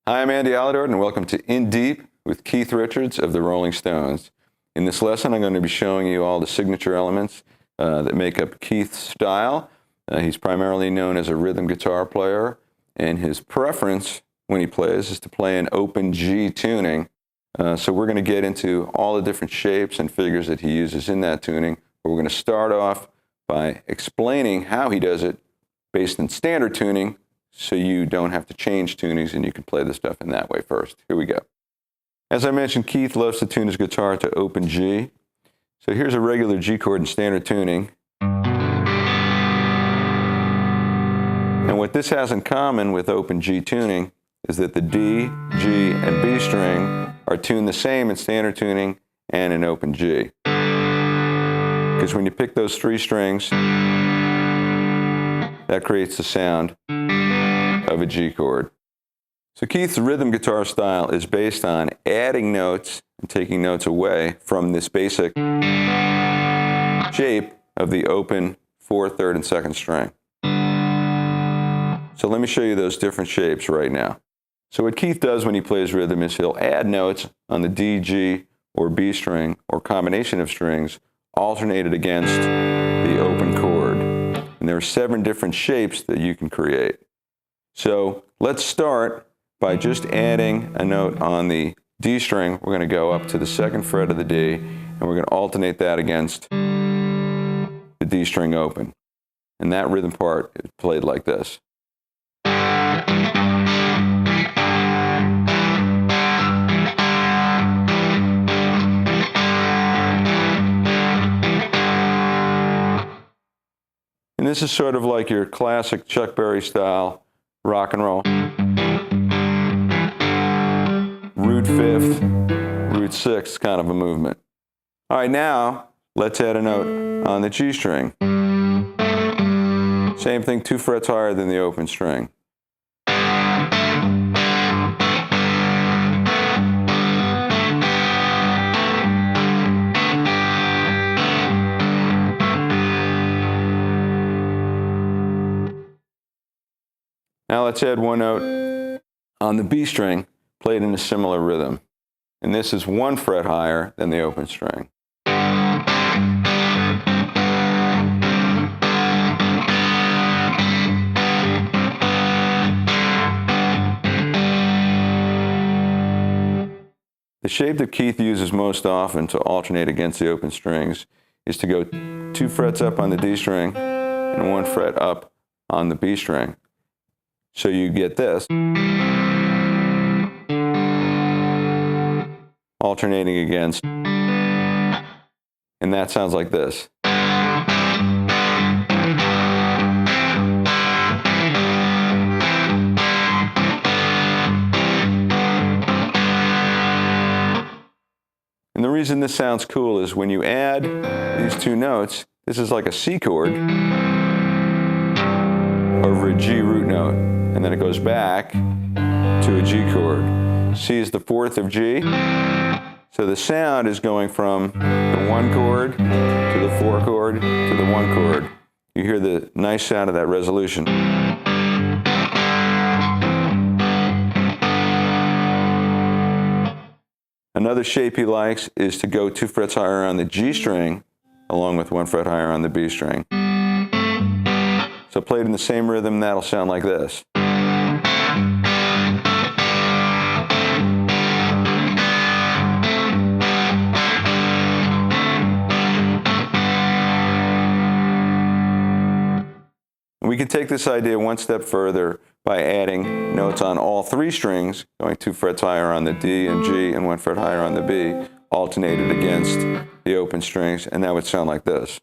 Hi, I'm Andy Aledort, and welcome to In Deep with Keith Richards of the Rolling Stones. In this lesson, I'm going to be showing you all the signature elements that make up Keith's style. He's primarily known as a rhythm guitar player, and his preference when he plays is to play an open G tuning. So we're going to get into all the different shapes and figures that he uses in that tuning. But we're going to start off by explaining how he does it based on standard tuning, so you don't have to change tunings and you can play the stuff in that way first. Here we go. As I mentioned, Keith loves to tune his guitar to open G. So here's a regular G chord in standard tuning. And what this has in common with open G tuning is that the D, G, and B string are tuned the same in standard tuning and in open G. Because when you pick those three strings, that creates the sound of a G chord. So Keith's rhythm guitar style is based on adding notes and taking notes away from this basic shape of the open 4th, 3rd, and 2nd string. So let me show you those different shapes right now. So what Keith does when he plays rhythm is he'll add notes on the D, G, or B string, or combination of strings, alternated against the open chord. And there are 7 different shapes that you can create. So let's start by just adding a note on the D string. We're going to go up to the 2nd fret of the D, and we're going to alternate that against the D string open. And that rhythm part is played like this. And this is sort of like your classic Chuck Berry style rock and roll. Root 5th, root 6th kind of a movement. All right, now let's add a note on the G string. Same thing, 2 frets higher than the open string. Now let's add one note on the B string, played in a similar rhythm. And this is 1 fret higher than the open string. The shape that Keith uses most often to alternate against the open strings is to go 2 frets up on the D string and 1 fret up on the B string. So you get this, alternating against, and that sounds like this. And the reason this sounds cool is when you add these 2 notes, this is like a C chord over a G root note. And then it goes back to a G chord. C is the 4th of G. So the sound is going from the 1 chord to the 4 chord to the 1 chord. You hear the nice sound of that resolution. Another shape he likes is to go 2 frets higher on the G string, along with 1 fret higher on the B string. So played in the same rhythm, that'll sound like this. We can take this idea one step further by adding notes on all 3 strings, going 2 frets higher on the D and G and 1 fret higher on the B, alternated against the open strings, and that would sound like this.